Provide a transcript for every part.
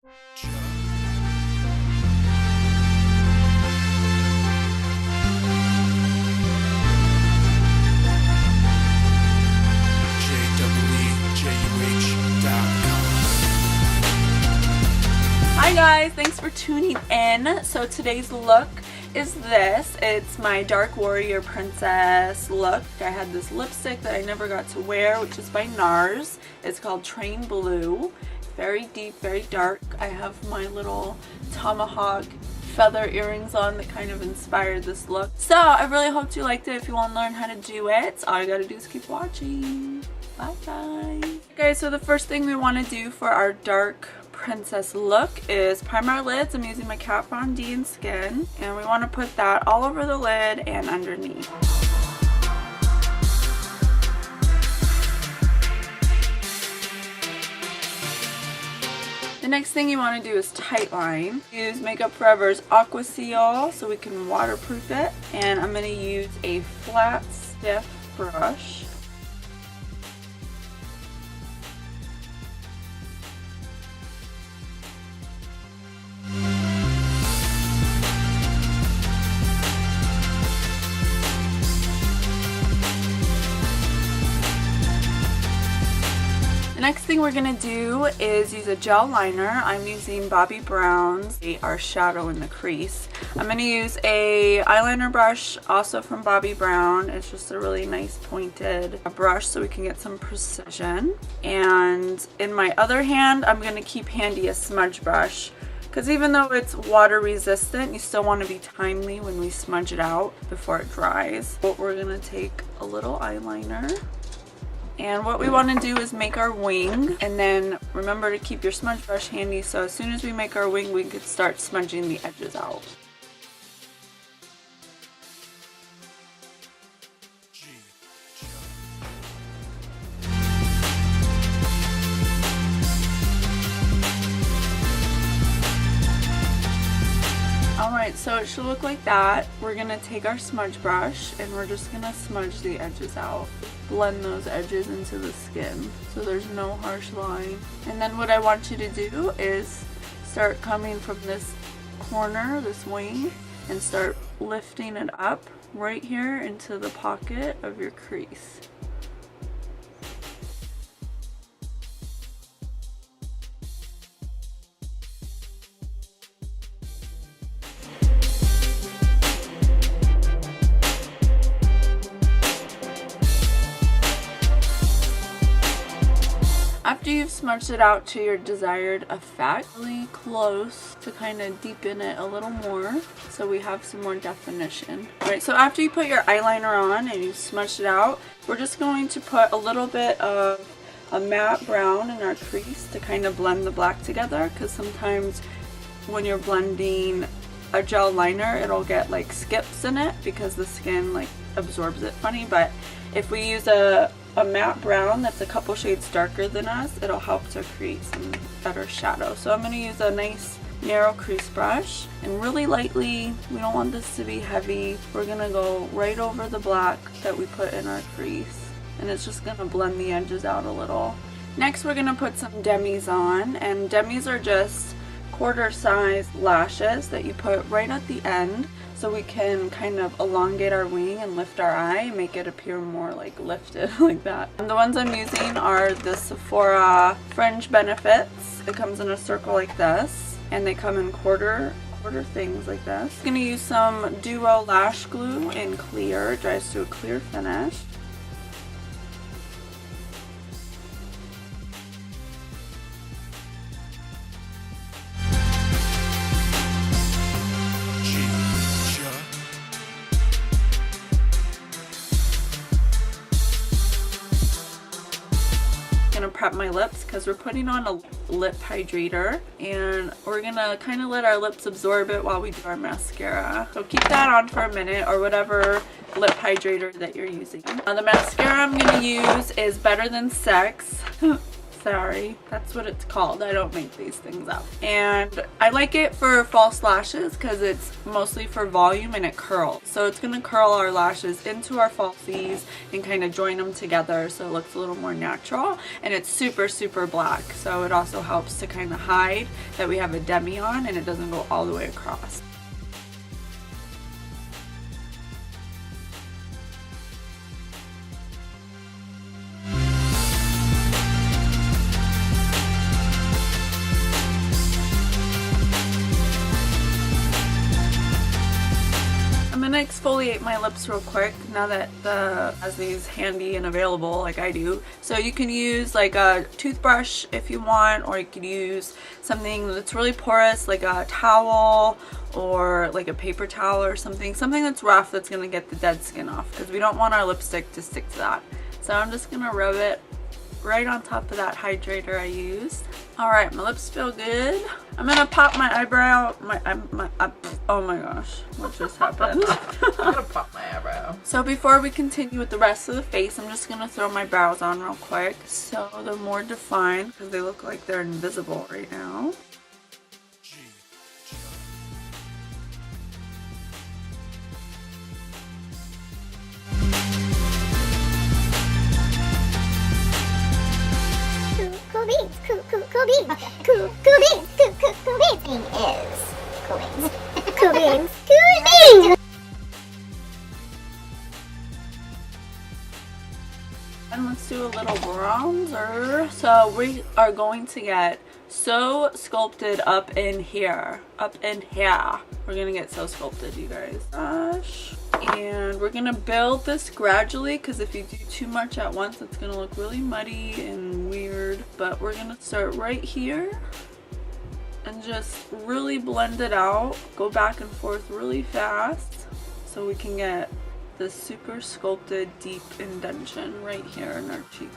Hi guys, thanks for tuning in. So today's look is this. It's my Dark Warrior Princess look. I had this lipstick that I never got to wear, which is by Nars. It's called Train Blue. Very deep, very dark. I have my little tomahawk feather earrings on that kind of inspired this look. So I really hope you liked it. If you want to learn how to do it, all you gotta do is keep watching. Bye guys. Okay, so the first thing we want to do for our dark princess look is prime our lids. I'm using my Kat Von D in Skin, and we want to put that all over the lid and underneath. The next thing you want to do is tightline. Use Makeup Forever's Aqua Seal so we can waterproof it, and I'm going to use a flat, stiff brush. The next thing we're going to do is use a gel liner. I'm using Bobbi Brown's Our Shadow in the Crease. I'm going to use a eyeliner brush also from Bobbi Brown. It's just a really nice pointed brush so we can get some precision. And in my other hand, I'm going to keep handy a smudge brush, because even though it's water resistant, you still want to be timely when we smudge it out before it dries. But we're going to take a little eyeliner. And what we want to do is make our wing, and then remember to keep your smudge brush handy so as soon as we make our wing we can start smudging the edges out. Alright, so it should look like that. We're going to take our smudge brush and we're just going to smudge the edges out. Blend those edges into the skin so there's no harsh line. And then what I want you to do is start coming from this corner, this wing, and start lifting it up right here into the pocket of your crease. After you've smudged it out to your desired effect, really close to kind of deepen it a little more so we have some more definition. Alright, so after you put your eyeliner on and you've smudged it out, we're just going to put a little bit of a matte brown in our crease to kind of blend the black together, because sometimes when you're blending a gel liner it'll get like skips in it because the skin like absorbs it funny, but if we use a matte brown that's a couple shades darker than us, it'll help to create some better shadow. So I'm going to use a nice narrow crease brush, and really lightly, we don't want this to be heavy, we're going to go right over the black that we put in our crease, and it's just going to blend the edges out a little. Next we're going to put some demis on, and demis are just quarter size lashes that you put right at the end so we can kind of elongate our wing and lift our eye and make it appear more like lifted like that. And the ones I'm using are the Sephora Fringe Benefits. It comes in a circle like this, and they come in quarter things like this. I'm going to use some Duo Lash Glue in clear. It dries to a clear finish. Gonna prep my lips because we're putting on a lip hydrator, and we're gonna kind of let our lips absorb it while we do our mascara. So keep that on for a minute, or whatever lip hydrator that you're using. The mascara I'm gonna use is Better Than Sex Sorry, that's what it's called. I don't make these things up. And I like it for false lashes because it's mostly for volume and it curls. So it's going to curl our lashes into our falsies and kind of join them together so it looks a little more natural. And it's super, super black. So it also helps to kind of hide that we have a demi on and it doesn't go all the way across. I'm gonna exfoliate my lips real quick now that has these handy and available like I do. So you can use like a toothbrush if you want, or you could use something that's really porous like a towel or like a paper towel or something that's rough that's gonna get the dead skin off, because we don't want our lipstick to stick to that. So I'm just gonna rub it right on top of that hydrator I used. Alright, my lips feel good. I'm gonna pop my eyebrow. Oh my gosh, what just happened? I'm gonna pop my eyebrow. So before we continue with the rest of the face, I'm just gonna throw my brows on real quick so they're more defined, because they look like they're invisible right now. Cool beans, cool beans, cool beans, cool beans. Thing is cool beans, cool beans, cool beans. And let's do a little bronzer. So we are going to get so sculpted up in here. We're gonna get so sculpted, you guys. Gosh. And we're gonna build this gradually, because if you do too much at once it's gonna look really muddy and weird. But we're gonna start right here and just really blend it out, go back and forth really fast so we can get this super sculpted deep indentation right here in our cheek.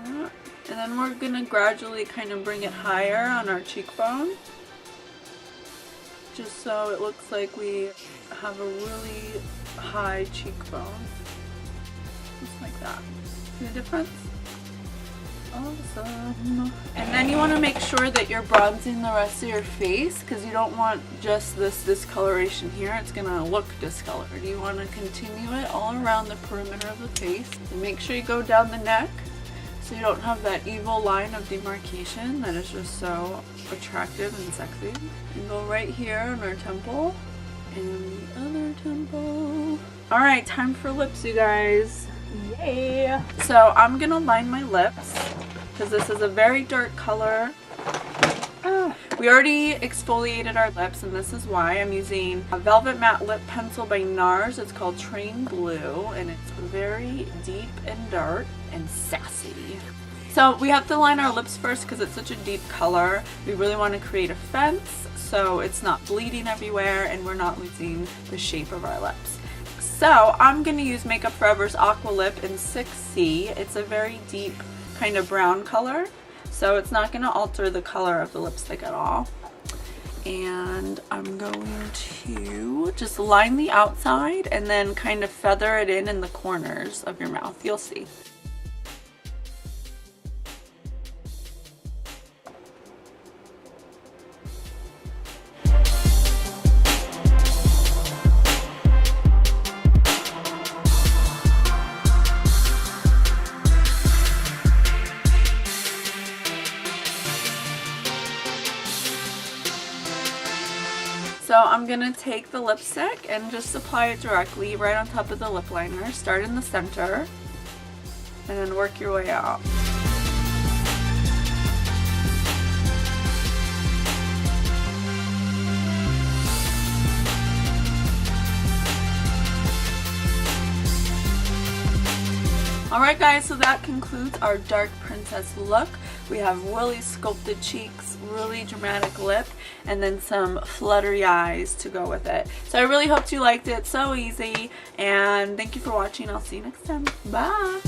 Yeah. And then we're gonna gradually kind of bring it higher on our cheekbone, just so it looks like we have a really high cheekbone. Just like that. See the difference? Awesome. And then you want to make sure that you're bronzing the rest of your face, because you don't want just this discoloration here. It's gonna look discolored. You want to continue it all around the perimeter of the face. And make sure you go down the neck so you don't have that evil line of demarcation that is just so attractive and sexy. And go right here on our temple and the other temple. Alright, time for lips, you guys. Yay! So I'm gonna line my lips because this is a very dark color. We already exfoliated our lips, and this is why. I'm using a Velvet Matte Lip Pencil by Nars. It's called Train Blue, and it's very deep and dark and sassy. So we have to line our lips first because it's such a deep color. We really want to create a fence so it's not bleeding everywhere and we're not losing the shape of our lips. So I'm going to use Makeup Forever's Aqua Lip in 6C. It's a very deep kind of brown color, so it's not going to alter the color of the lipstick at all. And I'm going to just line the outside and then kind of feather it in the corners of your mouth. You'll see. So I'm going to take the lipstick and just apply it directly right on top of the lip liner. Start in the center and then work your way out. Alright guys, so that concludes our dark princess look. We have really sculpted cheeks, really dramatic lip, and then some fluttery eyes to go with it. So I really hope you liked it. So easy, and thank you for watching. I'll see you next time. Bye!